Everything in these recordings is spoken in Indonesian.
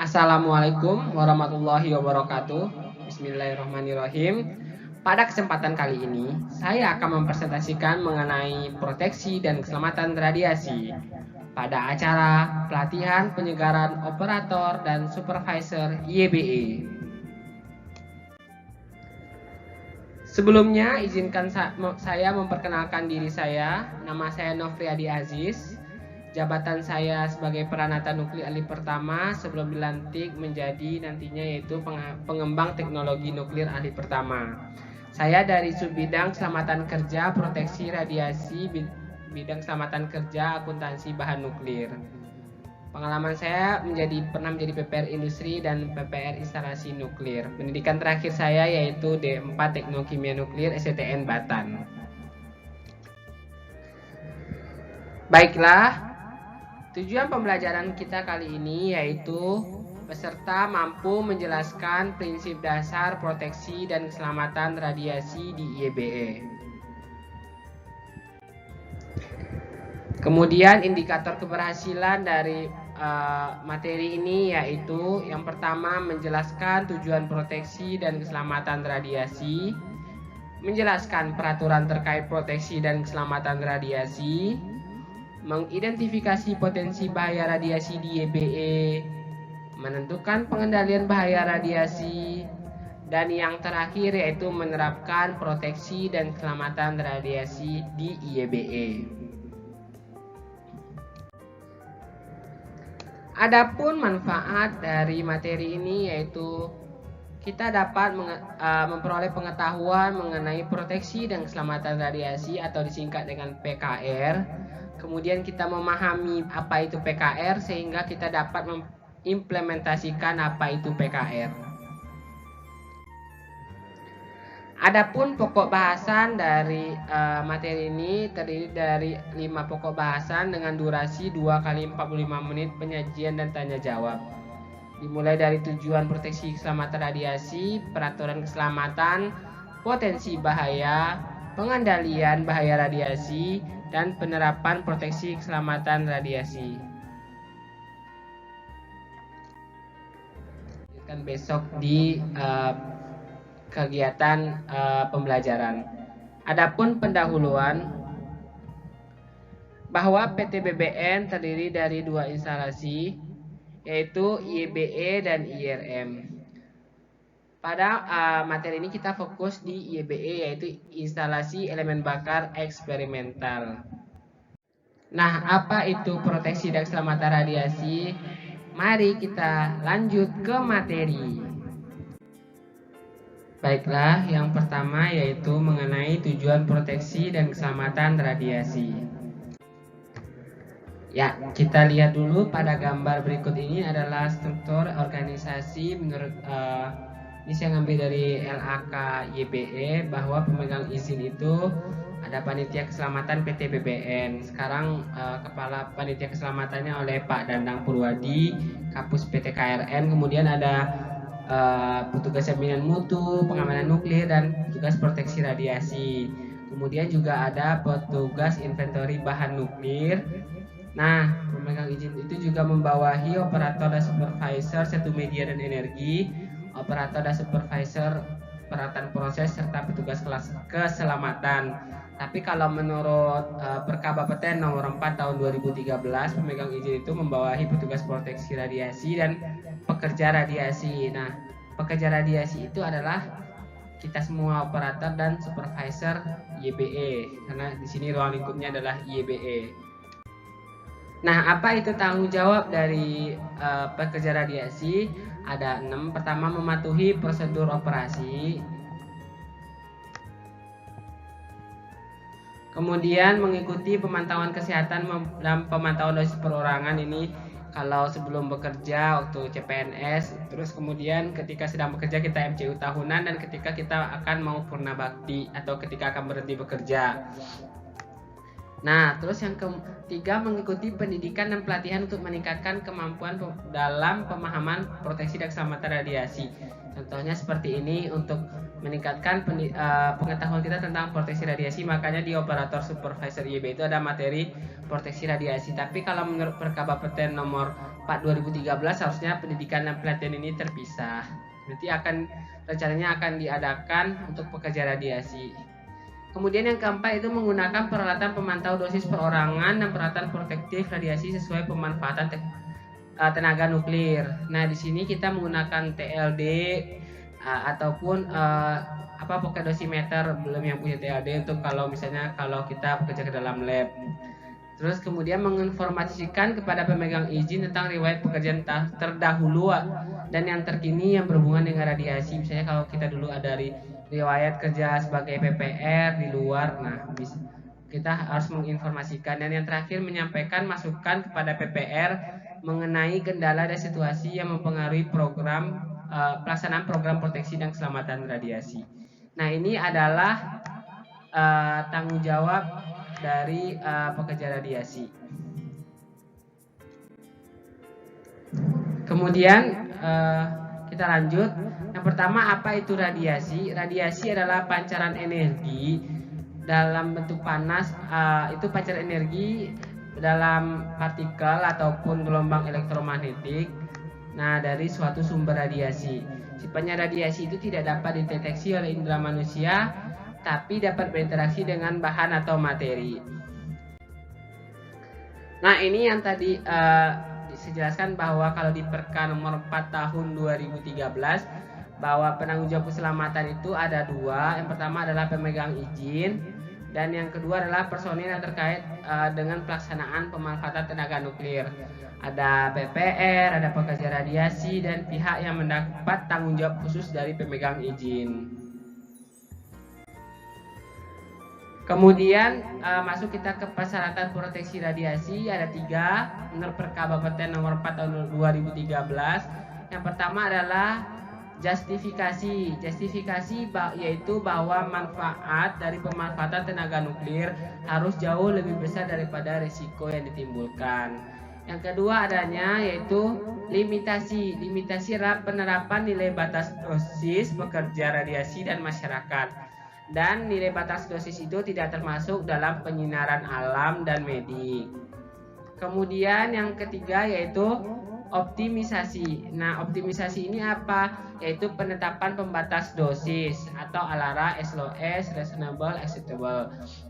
Assalamualaikum warahmatullahi wabarakatuh. Bismillahirrahmanirrahim. Pada kesempatan kali ini, saya akan mempresentasikan mengenai proteksi dan keselamatan radiasi pada acara pelatihan penyegaran operator dan supervisor YBE. Sebelumnya, izinkan saya memperkenalkan diri saya. Nama saya Nofriadi Aziz. Jabatan saya sebagai peranata nuklir ahli pertama sebelum dilantik menjadi nantinya yaitu pengembang teknologi nuklir ahli pertama. Saya dari subbidang keselamatan kerja, proteksi radiasi, bidang keselamatan kerja, akuntansi bahan nuklir. Pengalaman saya pernah menjadi PPR industri dan PPR instalasi nuklir. Pendidikan terakhir saya yaitu D4 Teknokimia Nuklir STN Batan. Baiklah. Tujuan pembelajaran kita kali ini yaitu peserta mampu menjelaskan prinsip dasar proteksi dan keselamatan radiasi di YBE. Kemudian indikator keberhasilan dari materi ini yaitu yang pertama menjelaskan tujuan proteksi dan keselamatan radiasi, menjelaskan peraturan terkait proteksi dan keselamatan radiasi, mengidentifikasi potensi bahaya radiasi di YBE, menentukan pengendalian bahaya radiasi, dan yang terakhir yaitu menerapkan proteksi dan keselamatan radiasi di YBE. Adapun manfaat dari materi ini yaitu kita dapat memperoleh pengetahuan mengenai proteksi dan keselamatan radiasi atau disingkat dengan PKR. Kemudian kita memahami apa itu PKR sehingga kita dapat mengimplementasikan apa itu PKR. Adapun pokok bahasan dari materi ini terdiri dari 5 pokok bahasan dengan durasi 2 kali 45 menit penyajian dan tanya jawab. Dimulai dari tujuan proteksi keselamatan radiasi, peraturan keselamatan, potensi bahaya, pengendalian bahaya radiasi, dan penerapan proteksi keselamatan radiasi. Besok di kegiatan pembelajaran. Adapun pendahuluan bahwa PTBBN terdiri dari 2 instalasi yaitu YBE dan IRM. Pada materi ini kita fokus di YBE yaitu instalasi elemen bakar eksperimental. Nah, apa itu proteksi dan keselamatan radiasi? Mari kita lanjut ke materi. Baiklah, yang pertama yaitu mengenai tujuan proteksi dan keselamatan radiasi. Ya, kita lihat dulu pada gambar berikut ini adalah struktur organisasi menurut ini saya ngambil dari LAK YBE bahwa pemegang izin itu ada panitia keselamatan PTBBN. Sekarang kepala panitia keselamatannya oleh Pak Dandang Purwadi, Kapus PT KRN. Kemudian ada petugas jaminan mutu, pengamanan nuklir, dan petugas proteksi radiasi. Kemudian juga ada petugas inventory bahan nuklir. Nah, pemegang izin itu juga membawahi operator dan supervisor satu media dan energi, operator dan supervisor peralatan proses serta petugas kelas keselamatan. Tapi kalau menurut Perkabapeten nomor 4 tahun 2013, pemegang izin itu membawahi petugas proteksi radiasi dan pekerja radiasi. Nah, pekerja radiasi itu adalah kita semua operator dan supervisor YBE karena di sini ruang lingkupnya adalah YBE. Nah, apa itu tanggung jawab dari pekerja radiasi? Ada 6. Pertama, mematuhi prosedur operasi. Kemudian mengikuti pemantauan kesehatan dan pemantauan dosis perorangan ini kalau sebelum bekerja waktu CPNS, terus kemudian ketika sedang bekerja kita MCU tahunan, dan ketika kita akan mau purna bakti atau ketika akan berhenti bekerja. Nah, terus yang ketiga, mengikuti pendidikan dan pelatihan untuk meningkatkan kemampuan dalam pemahaman proteksi dan keselamatan radiasi. Contohnya seperti ini untuk meningkatkan pengetahuan kita tentang proteksi radiasi, makanya di operator supervisor YB itu ada materi proteksi radiasi. Tapi kalau menurut Perkabapeten nomor 4 2013 harusnya pendidikan dan pelatihan ini terpisah. Berarti rencananya akan diadakan untuk pekerja radiasi. Kemudian yang keempat itu menggunakan peralatan pemantau dosis perorangan dan peralatan protektif radiasi sesuai pemanfaatan tenaga nuklir. Nah, di sini kita menggunakan TLD ataupun pakai dosimeter, belum yang punya TLD untuk kalau kita bekerja ke dalam lab. Terus kemudian menginformasikan kepada pemegang izin tentang riwayat pekerjaan terdahulu dan yang terkini yang berhubungan dengan radiasi. Misalnya kalau kita dulu ada riwayat kerja sebagai PPR di luar, nah kita harus menginformasikan. Dan yang terakhir menyampaikan masukan kepada PPR mengenai kendala dan situasi yang mempengaruhi pelaksanaan program proteksi dan keselamatan radiasi. Nah, ini adalah tanggung jawab dari pekerja radiasi. Kemudian kita lanjut. Yang pertama, apa itu radiasi? Radiasi adalah pancaran energi dalam bentuk panas. Itu pancaran energi dalam partikel ataupun gelombang elektromagnetik. Nah, dari suatu sumber radiasi. Sifatnya radiasi itu tidak dapat dideteksi oleh indera manusia, tapi dapat berinteraksi dengan bahan atau materi. Nah, ini yang tadi dijelaskan bahwa kalau di Perka nomor 4 tahun 2013 bahwa penanggung jawab keselamatan itu ada dua. Yang pertama adalah pemegang izin dan yang kedua adalah personil yang terkait dengan pelaksanaan pemanfaatan tenaga nuklir. Ada PPR, ada pekerja radiasi dan pihak yang mendapat tanggung jawab khusus dari pemegang izin. Kemudian masuk kita ke persyaratan proteksi radiasi, ada 3 menurut Perka Bapeten nomor 4 tahun 2013. Yang pertama adalah justifikasi yaitu bahwa manfaat dari pemanfaatan tenaga nuklir harus jauh lebih besar daripada risiko yang ditimbulkan. Yang kedua adanya yaitu limitasi adalah penerapan nilai batas dosis pekerja radiasi dan masyarakat. Dan nilai batas dosis itu tidak termasuk dalam penyinaran alam dan medik. Kemudian yang ketiga yaitu optimisasi. Nah, optimisasi ini apa? Yaitu penetapan pembatas dosis atau ALARA, SLOS, reasonable,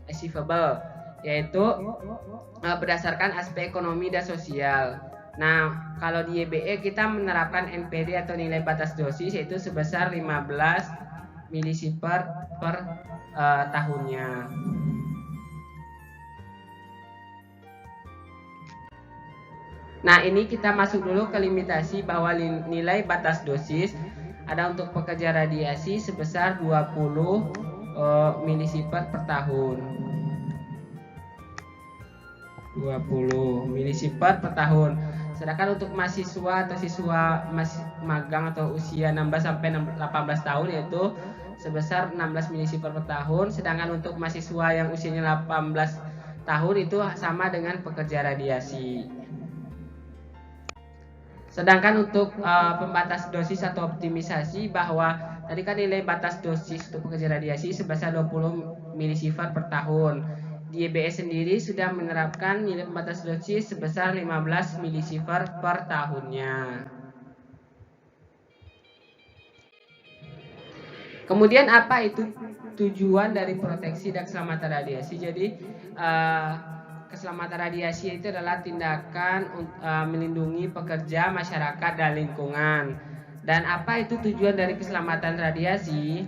achievable, yaitu berdasarkan aspek ekonomi dan sosial. Nah, kalau di YBE kita menerapkan NPD atau nilai batas dosis yaitu sebesar 15 milisievert per tahunnya. Nah, ini kita masuk dulu ke limitasi bahwa nilai batas dosis ada untuk pekerja radiasi sebesar 20 milisievert per tahun. 20 milisievert per tahun. Sedangkan untuk mahasiswa atau siswa magang atau usia 16 sampai 18 tahun yaitu sebesar 16 milisievert per tahun. Sedangkan untuk mahasiswa yang usianya 18 tahun itu sama dengan pekerja radiasi. Sedangkan untuk pembatas dosis atau optimisasi bahwa tadi kan nilai batas dosis untuk pekerja radiasi sebesar 20 milisievert per tahun. Di YBE sendiri sudah menerapkan nilai pembatas dosis sebesar 15 milisievert per tahunnya. Kemudian apa itu tujuan dari proteksi dan keselamatan radiasi? Jadi keselamatan radiasi itu adalah tindakan melindungi pekerja, masyarakat, dan lingkungan. Dan apa itu tujuan dari keselamatan radiasi?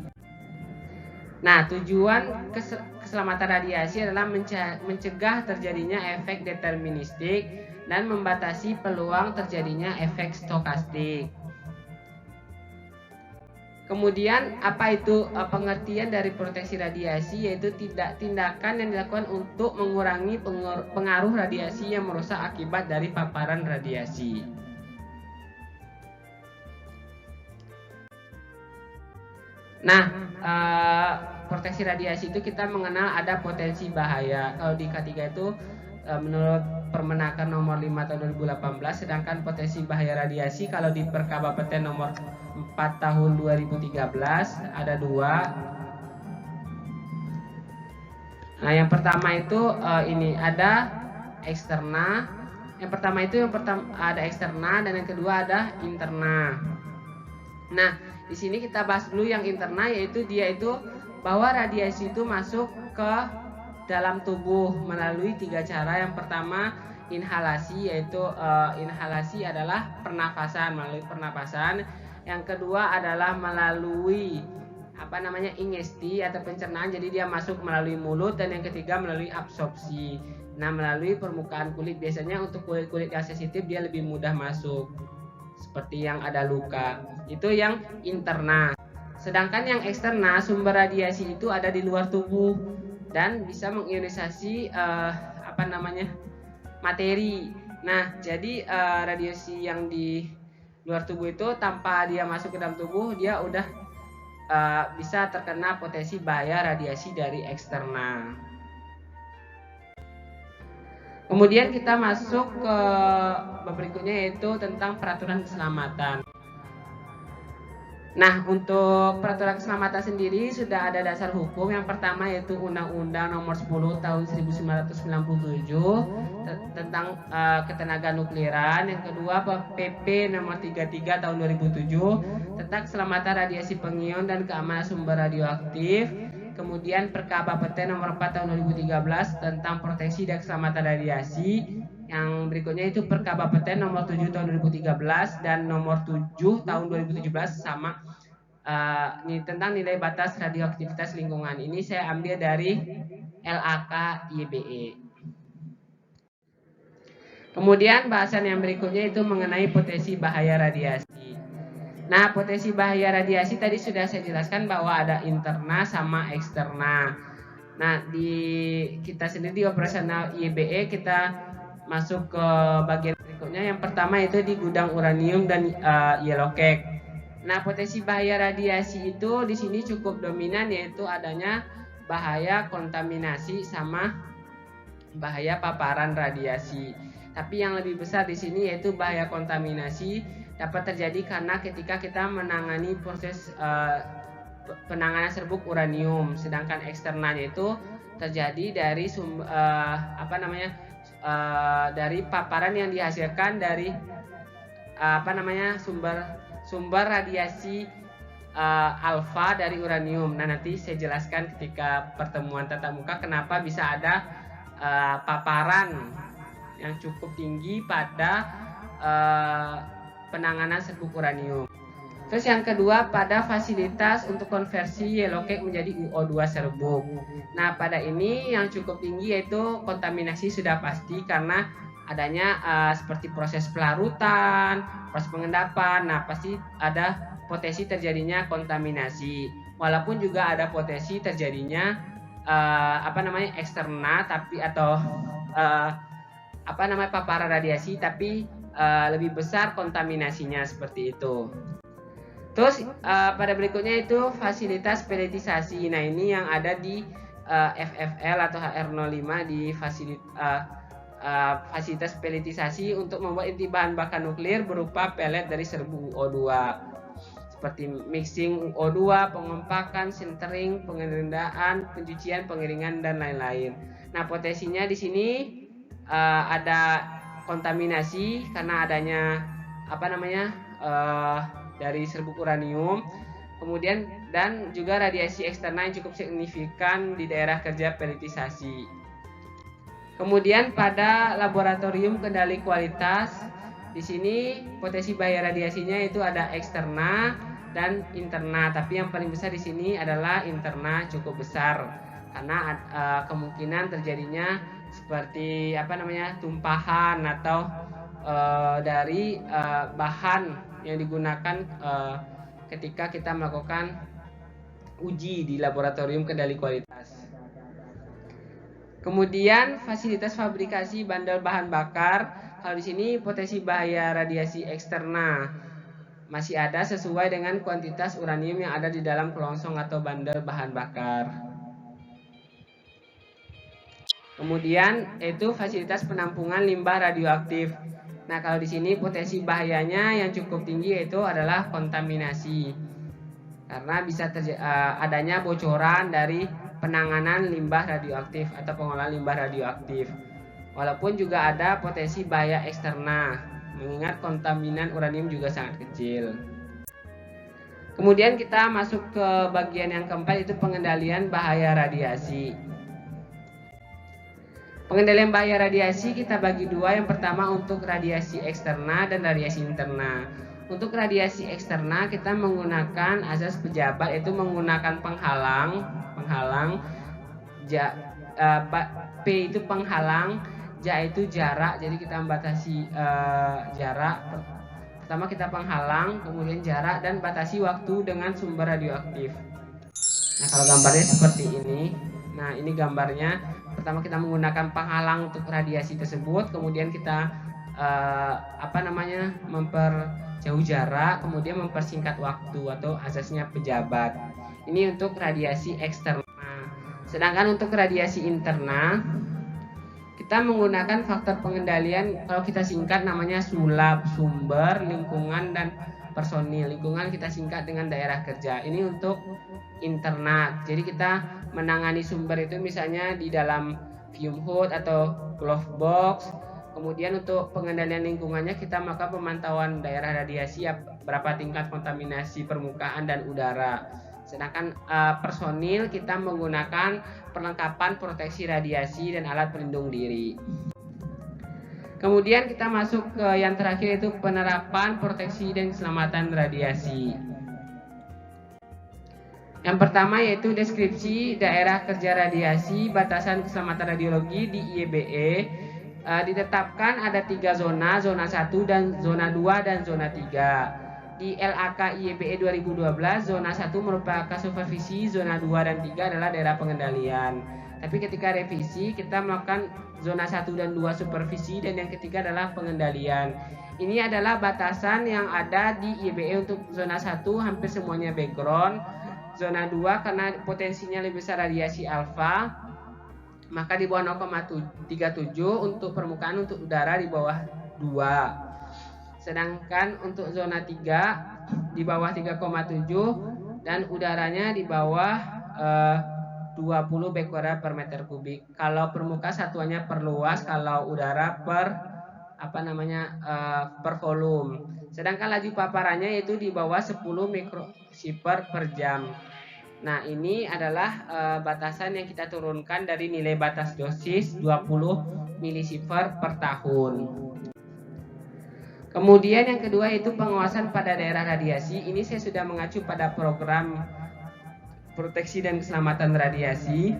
Nah, tujuan keselamatan radiasi adalah mencegah terjadinya efek deterministik dan membatasi peluang terjadinya efek stokastik. Kemudian apa itu pengertian dari proteksi radiasi? Yaitu tindakan yang dilakukan untuk mengurangi pengaruh radiasi yang merusak akibat dari paparan radiasi. Nah, proteksi radiasi itu kita mengenal ada potensi bahaya. Kalau di K3 itu menurut Permenaker nomor 5 tahun 2018, sedangkan potensi bahaya radiasi kalau di Perka Bapeten nomor 4 tahun 2013 ada 2. Nah, yang pertama itu ini ada eksterna Yang pertama itu ada eksterna dan yang kedua ada interna. Nah, di sini kita bahas dulu yang interna, yaitu dia itu bahwa radiasi itu masuk ke dalam tubuh melalui 3 cara. Yang pertama inhalasi, yaitu inhalasi adalah pernafasan, melalui pernafasan. Yang kedua adalah melalui ingesti atau pencernaan, jadi dia masuk melalui mulut. Dan yang ketiga melalui absorpsi. Nah, melalui permukaan kulit. Biasanya untuk kulit-kulit yang sensitif dia lebih mudah masuk, seperti yang ada luka. Itu yang interna. Sedangkan yang eksterna, sumber radiasi itu ada di luar tubuh dan bisa mengionisasi materi. Nah, jadi radiasi yang di luar tubuh itu tanpa dia masuk ke dalam tubuh, dia udah bisa terkena potensi bahaya radiasi dari eksterna. Kemudian kita masuk ke bab berikutnya, yaitu tentang peraturan keselamatan. Nah, untuk peraturan keselamatan sendiri sudah ada dasar hukum. Yang pertama yaitu Undang-Undang Nomor 10 Tahun 1997 tentang ketenaga nukliran. Yang kedua PP Nomor 33 Tahun 2007 tentang keselamatan radiasi pengion dan keamanan sumber radioaktif. Kemudian Perka Bapeten Nomor 4 Tahun 2013 tentang proteksi dan keselamatan radiasi. Yang berikutnya itu Perka Bapeten Nomor 7 Tahun 2013 dan Nomor 7 Tahun 2017 sama tentang nilai batas radioaktivitas lingkungan. Ini saya ambil dari LAK YBE. Kemudian bahasan yang berikutnya itu mengenai potensi bahaya radiasi. Nah, potensi bahaya radiasi tadi sudah saya jelaskan bahwa ada interna sama eksterna. Nah, di kita sendiri di operasional YBE kita masuk ke bagian berikutnya. Yang pertama itu di gudang uranium dan yellow cake. Nah, potensi bahaya radiasi itu di sini cukup dominan, yaitu adanya bahaya kontaminasi sama bahaya paparan radiasi. Tapi yang lebih besar di sini yaitu bahaya kontaminasi dapat terjadi karena ketika kita menangani proses penanganan serbuk uranium, sedangkan eksternalnya itu terjadi dari dari paparan yang dihasilkan dari sumber radiasi alfa dari uranium. Nah, nanti saya jelaskan ketika pertemuan tatap muka kenapa bisa ada paparan yang cukup tinggi pada penanganan serbuk uranium. Terus yang kedua pada fasilitas untuk konversi yellow cake menjadi UO2 serbuk. Nah, pada ini yang cukup tinggi yaitu kontaminasi sudah pasti karena adanya seperti proses pelarutan, proses pengendapan. Nah, pasti ada potensi terjadinya kontaminasi. Walaupun juga ada potensi terjadinya eksterna tapi atau paparan radiasi, tapi lebih besar kontaminasinya seperti itu. Terus pada berikutnya itu fasilitas peletisasi. Nah, ini yang ada di FFL atau HR05 di fasilitas peletisasi untuk membuat inti bahan bakar nuklir berupa pelet dari serbuk UO2. Seperti mixing UO2, pengempakan, sintering, pengendaan, pencucian, pengeringan dan lain-lain. Nah, potensinya di sini ada kontaminasi karena adanya dari serbuk uranium, kemudian dan juga radiasi eksternal yang cukup signifikan di daerah kerja peletisasi. Kemudian pada laboratorium kendali kualitas, di sini potensi bahaya radiasinya itu ada eksterna dan interna, tapi yang paling besar di sini adalah interna, cukup besar karena kemungkinan terjadinya seperti tumpahan atau dari bahan yang digunakan ketika kita melakukan uji di laboratorium kendali kualitas. Kemudian fasilitas fabrikasi bandel bahan bakar. Kalau di sini potensi bahaya radiasi eksterna masih ada sesuai dengan kuantitas uranium yang ada di dalam kelongsong atau bandel bahan bakar. Kemudian itu fasilitas penampungan limbah radioaktif. Nah, kalau di sini potensi bahayanya yang cukup tinggi yaitu adalah kontaminasi. Karena bisa adanya bocoran dari penanganan limbah radioaktif atau pengolahan limbah radioaktif. Walaupun juga ada potensi bahaya eksternal, mengingat kontaminan uranium juga sangat kecil. Kemudian kita masuk ke bagian yang keempat, itu pengendalian bahaya radiasi. Pengendalian bahaya radiasi kita bagi dua. Yang pertama untuk radiasi eksternal dan radiasi internal. Untuk radiasi eksternal kita menggunakan azas pejabat, yaitu menggunakan penghalang. P itu penghalang, J itu jarak. Jadi kita membatasi jarak. Pertama kita penghalang, kemudian jarak, dan batasi waktu dengan sumber radioaktif. Nah, kalau gambarnya seperti ini. Nah, ini gambarnya. Pertama kita menggunakan penghalang untuk radiasi tersebut, kemudian kita memperjauh jarak, kemudian mempersingkat waktu atau azasnya pejabat. Ini untuk radiasi eksternal. Sedangkan untuk radiasi internal kita menggunakan faktor pengendalian, kalau kita singkat namanya SULAP, sumber, lingkungan, dan personil. Lingkungan kita singkat dengan daerah kerja. Ini untuk internal. Jadi kita menangani sumber itu misalnya di dalam fume hood atau glove box. Kemudian untuk pengendalian lingkungannya kita melakukan pemantauan daerah radiasi, berapa tingkat kontaminasi permukaan dan udara. Sedangkan personil kita menggunakan perlengkapan proteksi radiasi dan alat pelindung diri. Kemudian kita masuk ke yang terakhir, yaitu penerapan proteksi dan keselamatan radiasi. Yang pertama yaitu deskripsi daerah kerja radiasi, batasan keselamatan radiologi di IEBE. Ditetapkan ada 3 zona 1 dan zona 2 dan zona 3. Di LAK IEBE 2012, zona 1 merupakan supervisi, zona 2 dan 3 adalah daerah pengendalian. Tapi ketika revisi, kita melakukan zona 1 dan 2 supervisi, dan yang ketiga adalah pengendalian. Ini adalah batasan yang ada di IEBE. Untuk zona 1 hampir semuanya background. Zona 2 karena potensinya lebih besar radiasi alfa, maka di bawah 0,37, untuk permukaan, untuk udara di bawah 2. Sedangkan untuk zona 3 di bawah 3,7 dan udaranya di bawah 20 becquerel per meter kubik. Kalau permukaan satuannya per luas, kalau udara per volume. Sedangkan laju paparannya yaitu di bawah 10 mikrosiever per jam. Nah, ini adalah batasan yang kita turunkan dari nilai batas dosis 20 milisiever per tahun. Kemudian yang kedua yaitu pengawasan pada daerah radiasi. Ini saya sudah mengacu pada program proteksi dan keselamatan radiasi,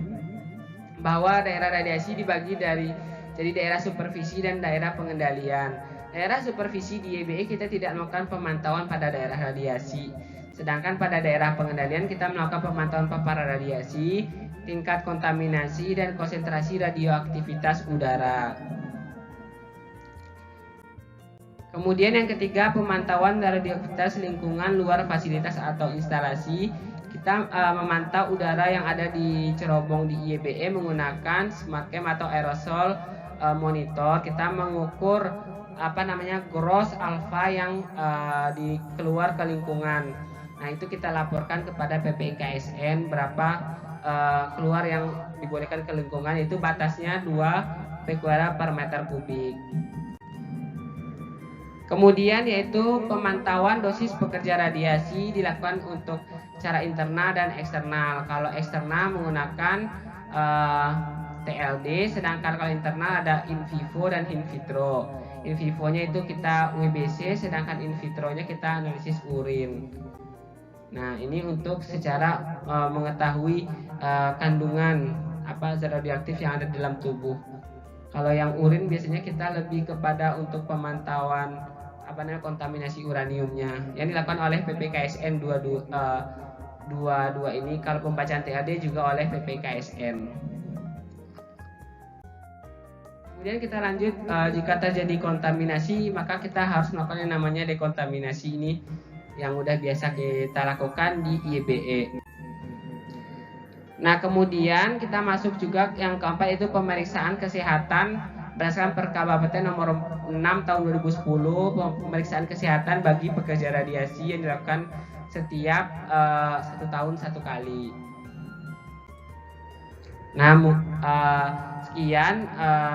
bahwa daerah radiasi dibagi jadi daerah supervisi dan daerah pengendalian. Daerah supervisi di IEBE kita tidak melakukan pemantauan pada daerah radiasi. Sedangkan pada daerah pengendalian kita melakukan pemantauan paparan radiasi, tingkat kontaminasi, dan konsentrasi radioaktivitas udara. Kemudian yang ketiga, pemantauan radioaktivitas lingkungan luar fasilitas atau instalasi. Kita memantau udara yang ada di cerobong di IEBE menggunakan SmartCam atau aerosol monitor. Kita mengukur gross alfa yang keluar ke lingkungan. Nah, itu kita laporkan kepada PPIKSN berapa keluar yang dibolehkan ke lingkungan, itu batasnya 2 becquerel per meter kubik. Kemudian yaitu pemantauan dosis pekerja radiasi dilakukan untuk secara internal dan eksternal. Kalau eksternal menggunakan TLD, sedangkan kalau internal ada in vivo dan in vitro. In vivo-nya itu kita WBC, sedangkan in vitro-nya kita analisis urin. Nah, ini untuk secara mengetahui kandungan zat radioaktif yang ada dalam tubuh. Kalau yang urin biasanya kita lebih kepada untuk pemantauan kontaminasi uraniumnya yang dilakukan oleh PPKSN 22 ini. Kalau pembacaan TLD juga oleh PPKSN. Kemudian kita lanjut, jika terjadi kontaminasi maka kita harus melakukan yang namanya dekontaminasi. Ini yang udah biasa kita lakukan di IEBE. Nah, kemudian kita masuk juga yang keempat, itu pemeriksaan kesehatan berdasarkan Perka Bapeten nomor 6 tahun 2010, pemeriksaan kesehatan bagi pekerja radiasi yang dilakukan setiap 1 tahun 1 kali. Nah, sekian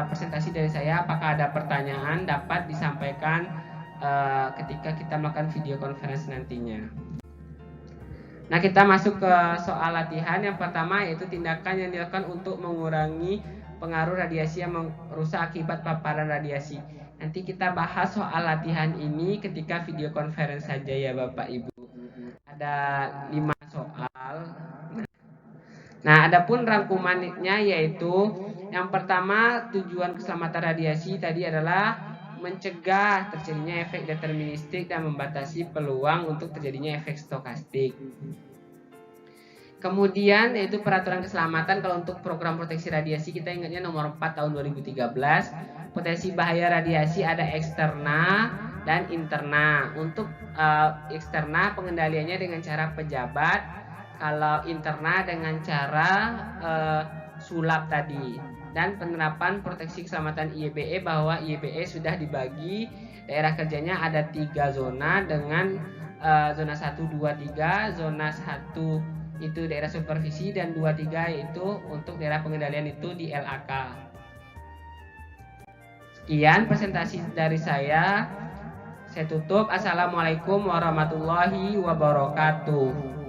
presentasi dari saya. Apakah ada pertanyaan dapat disampaikan ketika kita melakukan video conference nantinya. Nah, kita masuk ke soal latihan. Yang pertama yaitu tindakan yang dilakukan untuk mengurangi pengaruh radiasi yang merusak akibat paparan radiasi. Nanti kita bahas soal latihan ini ketika video conference saja ya Bapak Ibu. Ada 5 soal. Nah, adapun rangkumannya yaitu yang pertama, tujuan keselamatan radiasi tadi adalah mencegah terjadinya efek deterministik dan membatasi peluang untuk terjadinya efek stokastik. Kemudian yaitu peraturan keselamatan. Kalau untuk program proteksi radiasi kita ingatnya nomor 4 tahun 2013. Potensi bahaya radiasi ada eksterna dan interna. Untuk eksterna pengendaliannya dengan cara pejabat. Kalau interna dengan cara sulap tadi. Dan penerapan proteksi keselamatan IEBE bahwa IEBE sudah dibagi daerah kerjanya ada 3 zona dengan zona 1, 2, 3. Zona 1 itu daerah supervisi dan 2, 3 yaitu untuk daerah pengendalian itu di LAK. Sekian presentasi dari saya. Saya tutup. Assalamualaikum warahmatullahi wabarakatuh.